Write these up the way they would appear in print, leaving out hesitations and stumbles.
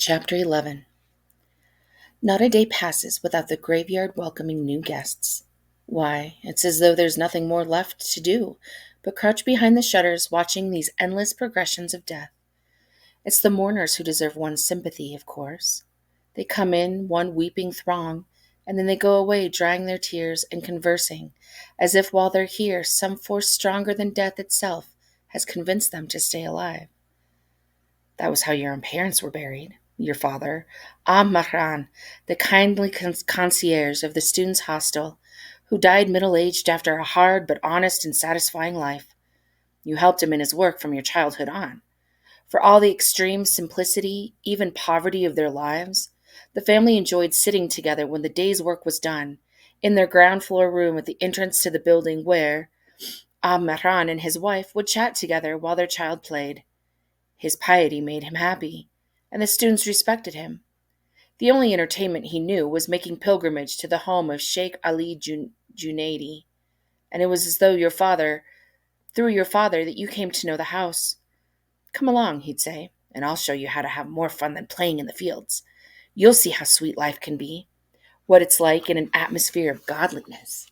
Chapter 11. Not a day passes without the graveyard welcoming new guests. Why, it's as though there's nothing more left to do but crouch behind the shutters watching these endless progressions of death. It's the mourners who deserve one's sympathy, of course. They come in, one weeping throng, and then they go away drying their tears and conversing, as if while they're here some force stronger than death itself has convinced them to stay alive. That was how your own parents were buried. Your father, Mahran, the kindly concierge of the students' hostel, who died middle-aged after a hard but honest and satisfying life. You helped him in his work from your childhood on. For all the extreme simplicity, even poverty of their lives, the family enjoyed sitting together when the day's work was done, in their ground floor room at the entrance to the building where Mahran and his wife would chat together while their child played. His piety made him happy, and the students respected him. The only entertainment he knew was making pilgrimage to the home of Sheikh Ali Junaidi, and it was as though through your father, that you came to know the house. Come along, he'd say, and I'll show you how to have more fun than playing in the fields. You'll see how sweet life can be, what it's like in an atmosphere of godliness.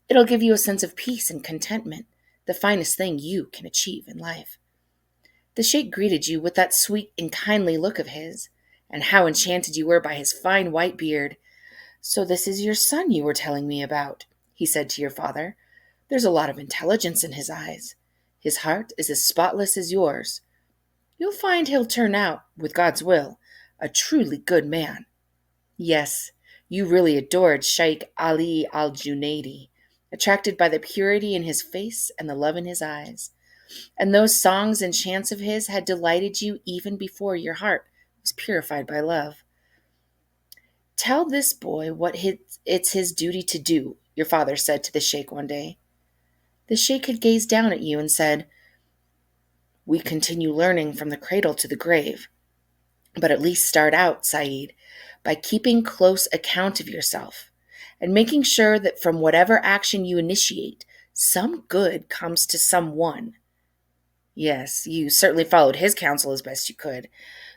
It'll give you a sense of peace and contentment, the finest thing you can achieve in life. The sheikh greeted you with that sweet and kindly look of his, and how enchanted you were by his fine white beard. So this is your son you were telling me about, he said to your father. There's a lot of intelligence in his eyes. His heart is as spotless as yours. You'll find he'll turn out, with God's will, a truly good man. Yes, you really adored Sheikh Ali al-Junaidi, attracted by the purity in his face and the love in his eyes. And those songs and chants of his had delighted you even before your heart was purified by love. Tell this boy what it's his duty to do, your father said to the sheikh one day. The sheikh had gazed down at you and said, We continue learning from the cradle to the grave. But at least start out, Saeed, by keeping close account of yourself and making sure that from whatever action you initiate, some good comes to someone. Yes, you certainly followed his counsel as best you could,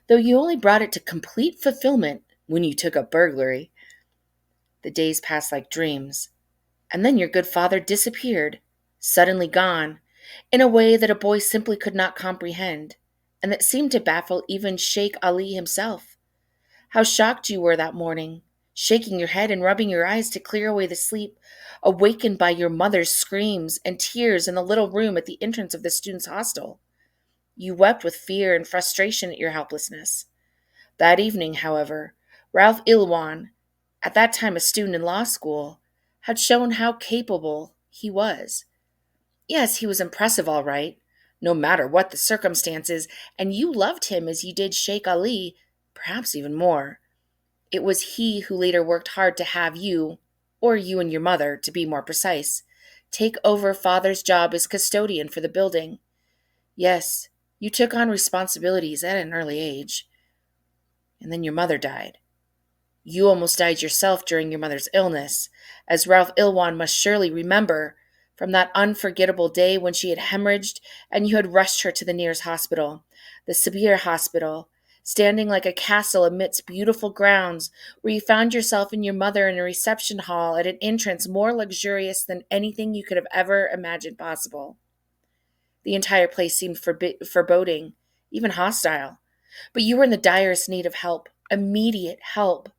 though you only brought it to complete fulfillment when you took up burglary. The days passed like dreams, and then your good father disappeared, suddenly gone, in a way that a boy simply could not comprehend, and that seemed to baffle even Sheikh Ali himself. How shocked you were that morning, shaking your head and rubbing your eyes to clear away the sleep, awakened by your mother's screams and tears in the little room at the entrance of the students' hostel. You wept with fear and frustration at your helplessness. That evening, however, Ralph Ilwan, at that time a student in law school, had shown how capable he was. Yes, he was impressive, all right, no matter what the circumstances, and you loved him as you did Sheikh Ali, perhaps even more. It was he who later worked hard to have you, or you and your mother, to be more precise, take over father's job as custodian for the building. Yes, you took on responsibilities at an early age. And then your mother died. You almost died yourself during your mother's illness, as Ralph Ilwan must surely remember, from that unforgettable day when she had hemorrhaged and you had rushed her to the nearest hospital, the Sabir Hospital, standing like a castle amidst beautiful grounds, where you found yourself and your mother in a reception hall at an entrance more luxurious than anything you could have ever imagined possible. The entire place seemed foreboding, even hostile, but you were in the direst need of help, immediate help.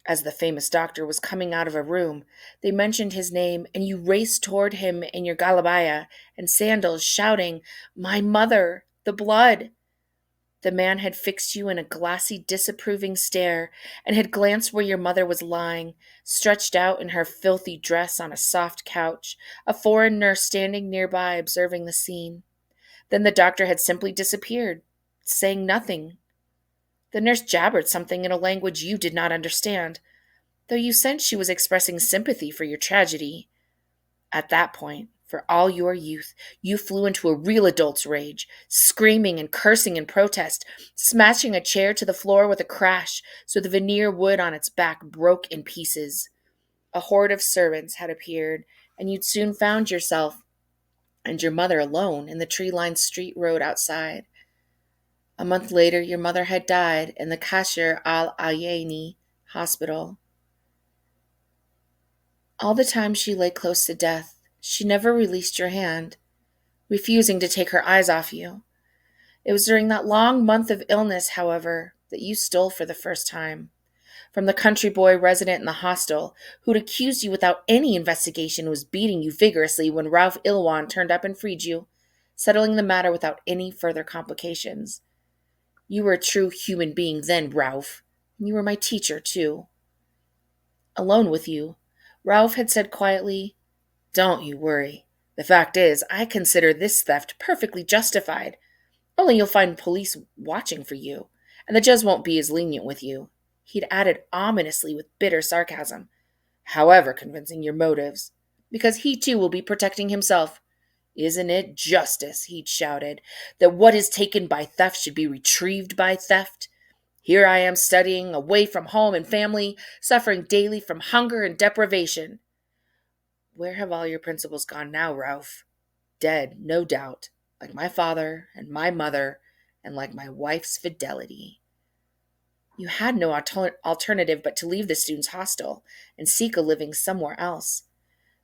As the famous doctor was coming out of a room, they mentioned his name, and you raced toward him in your galabaya and sandals, shouting, My mother! The blood! The man had fixed you in a glassy, disapproving stare, and had glanced where your mother was lying, stretched out in her filthy dress on a soft couch, a foreign nurse standing nearby observing the scene. Then the doctor had simply disappeared, saying nothing. The nurse jabbered something in a language you did not understand, though you sensed she was expressing sympathy for your tragedy. At that point, for all your youth, you flew into a real adult's rage, screaming and cursing in protest, smashing a chair to the floor with a crash so the veneer wood on its back broke in pieces. A horde of servants had appeared, and you'd soon found yourself and your mother alone in the tree-lined street road outside. A month later, your mother had died in the Kasher al Ayeni hospital. All the time she lay close to death, she never released your hand, refusing to take her eyes off you. It was during that long month of illness, however, that you stole for the first time. From the country boy resident in the hostel, who'd accused you without any investigation and was beating you vigorously when Ralph Ilwan turned up and freed you, settling the matter without any further complications. You were a true human being then, Ralph, and you were my teacher, too. Alone with you, Ralph had said quietly, "Don't you worry. The fact is, I consider this theft perfectly justified. Only you'll find police watching for you, and the judge won't be as lenient with you." He'd added ominously with bitter sarcasm, "However convincing your motives, because he too will be protecting himself. Isn't it justice," he'd shouted, "that what is taken by theft should be retrieved by theft? Here I am studying, away from home and family, suffering daily from hunger and deprivation. Where have all your principles gone now, Ralph? Dead, no doubt, like my father and my mother, and like my wife's fidelity." You had no alternative but to leave the students' hostel and seek a living somewhere else.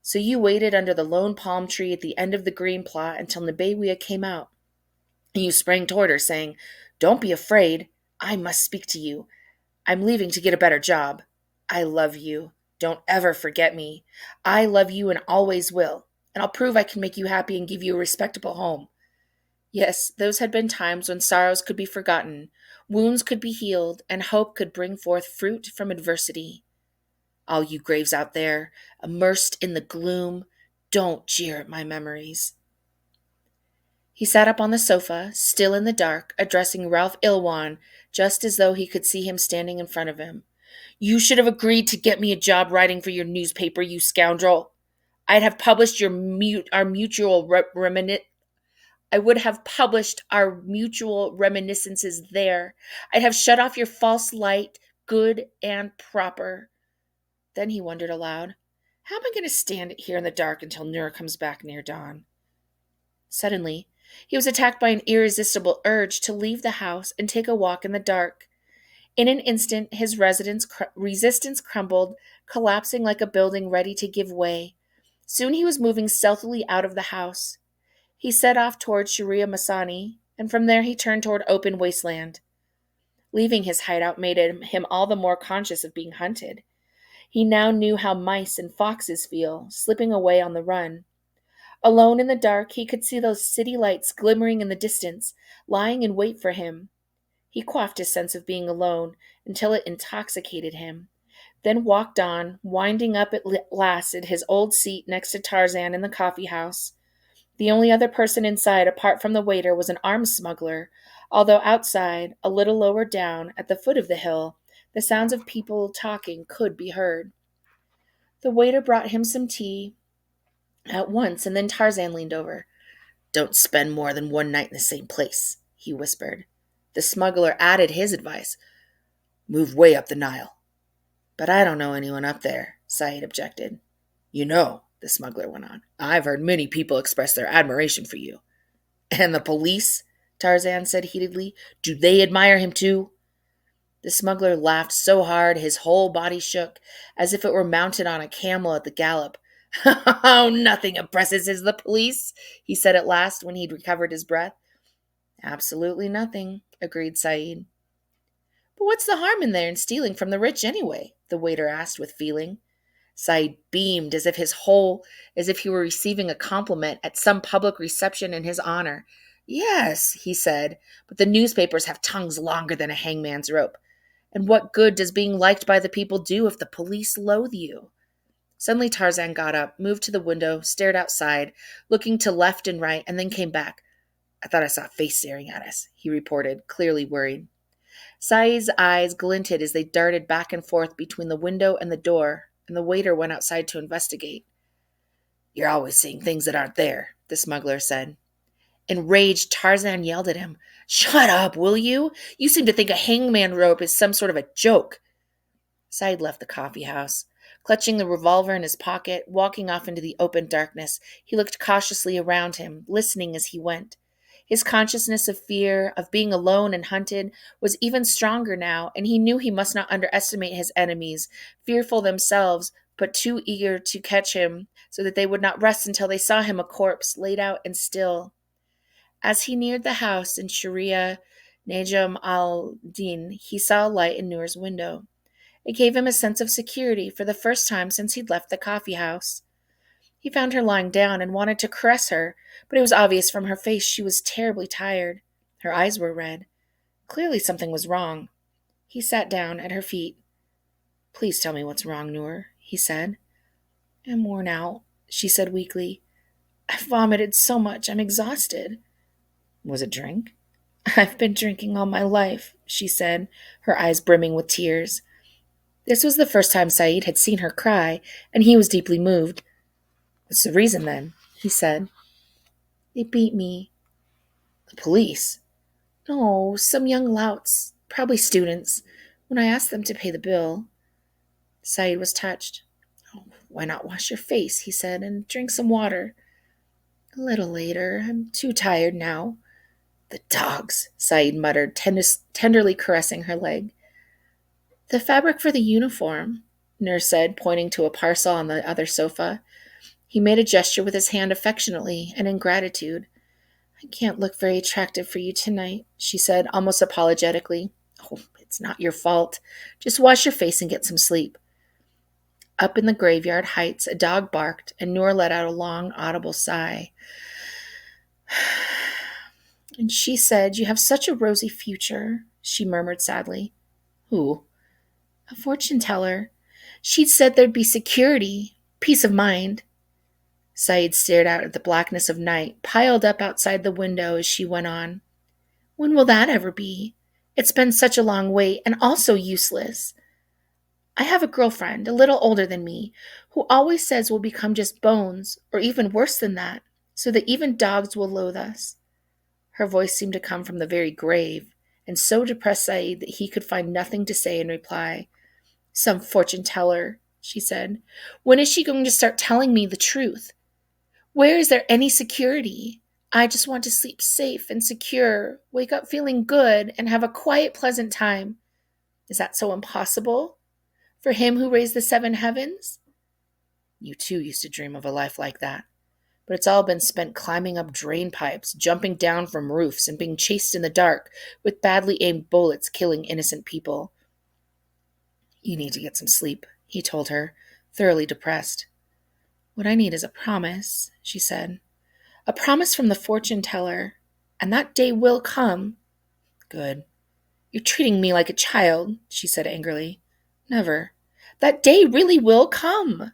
So you waited under the lone palm tree at the end of the green plot until Nebawiah came out. And you sprang toward her, saying, "Don't be afraid. I must speak to you. I'm leaving to get a better job. I love you. Don't ever forget me. I love you and always will. And I'll prove I can make you happy and give you a respectable home." Yes, those had been times when sorrows could be forgotten, wounds could be healed, and hope could bring forth fruit from adversity. All you graves out there, immersed in the gloom, don't jeer at my memories. He sat up on the sofa, still in the dark, addressing Ralph Ilwan, just as though he could see him standing in front of him. "You should have agreed to get me a job writing for your newspaper, you scoundrel. I'd have published our mutual I would have published our mutual reminiscences there. I'd have shut off your false light, good and proper." Then he wondered aloud, "How am I going to stand it here in the dark until Nur comes back near dawn?" Suddenly, he was attacked by an irresistible urge to leave the house and take a walk in the dark. In an instant, his resistance crumbled, collapsing like a building ready to give way. Soon he was moving stealthily out of the house. He set off toward Sharia Masani, and from there he turned toward open wasteland. Leaving his hideout made him all the more conscious of being hunted. He now knew how mice and foxes feel, slipping away on the run. Alone in the dark, he could see those city lights glimmering in the distance, lying in wait for him. He quaffed his sense of being alone until it intoxicated him, then walked on, winding up at last at his old seat next to Tarzan in the coffee house. The only other person inside, apart from the waiter, was an arms smuggler, although outside, a little lower down, at the foot of the hill, the sounds of people talking could be heard. The waiter brought him some tea at once, and then Tarzan leaned over. "Don't spend more than one night in the same place," he whispered. The smuggler added his advice. "Move way up the Nile." "But I don't know anyone up there," Said objected. "You know," the smuggler went on, "I've heard many people express their admiration for you." "And the police?" Tarzan said heatedly. "Do they admire him too?" The smuggler laughed so hard his whole body shook, as if it were mounted on a camel at the gallop. "Oh, nothing impresses the police," he said at last when he'd recovered his breath. "Absolutely nothing," agreed Said. "But what's the harm in there in stealing from the rich anyway?" the waiter asked with feeling. Said beamed as if he were receiving a compliment at some public reception in his honor. "Yes," he said, "but the newspapers have tongues longer than a hangman's rope. And what good does being liked by the people do if the police loathe you?" Suddenly Tarzan got up, moved to the window, stared outside, looking to left and right, and then came back. "I thought I saw a face staring at us," he reported, clearly worried. Said's eyes glinted as they darted back and forth between the window and the door, and the waiter went outside to investigate. "You're always seeing things that aren't there," the smuggler said. Enraged, Tarzan yelled at him. "Shut up, will you? You seem to think a hangman rope is some sort of a joke." Said left the coffee house. Clutching the revolver in his pocket, walking off into the open darkness, he looked cautiously around him, listening as he went. His consciousness of fear, of being alone and hunted, was even stronger now, and he knew he must not underestimate his enemies, fearful themselves, but too eager to catch him, so that they would not rest until they saw him a corpse, laid out and still. As he neared the house in Sharia Najam al-Din, he saw a light in Noor's window. It gave him a sense of security for the first time since he'd left the coffee house. He found her lying down and wanted to caress her, but it was obvious from her face she was terribly tired. Her eyes were red. Clearly something was wrong. He sat down at her feet. "Please tell me what's wrong, Noor," he said. "I'm worn out," she said weakly. "I vomited so much, I'm exhausted." "Was it drink?" "I've been drinking all my life," she said, her eyes brimming with tears. This was the first time Saeed had seen her cry, and he was deeply moved. "What's the reason, then?" he said. "They beat me." "The police?" "No, some young louts, probably students, when I asked them to pay the bill." Saeed was touched. "Oh, why not wash your face," he said, "and drink some water?" "A little later. I'm too tired now." "The dogs," Saeed muttered, tenderly caressing her leg. "The fabric for the uniform," Nur said, pointing to a parcel on the other sofa. He made a gesture with his hand affectionately and in gratitude. "I can't look very attractive for you tonight," she said, almost apologetically. "Oh, it's not your fault. Just wash your face and get some sleep." Up in the graveyard heights, a dog barked, and Noor let out a long, audible sigh. "And she said, 'You have such a rosy future,'" she murmured sadly. "Who?" "A fortune teller. She'd said there'd be security, peace of mind." Saeed stared out at the blackness of night, piled up outside the window as she went on. "When will that ever be? It's been such a long wait, and also useless. I have a girlfriend, a little older than me, who always says we'll become just bones, or even worse than that, so that even dogs will loathe us." Her voice seemed to come from the very grave, and so depressed Saeed that he could find nothing to say in reply. "Some fortune teller," she said. "When is she going to start telling me the truth? Where is there any security? I just want to sleep safe and secure, wake up feeling good, and have a quiet, pleasant time. Is that so impossible? For him who raised the seven heavens?" "You too used to dream of a life like that. But it's all been spent climbing up drain pipes, jumping down from roofs, and being chased in the dark with badly aimed bullets killing innocent people." "You need to get some sleep," he told her, thoroughly depressed. "What I need is a promise," she said. "A promise from the fortune teller. And that day will come." "Good. You're treating me like a child," she said angrily. "Never. That day really will come."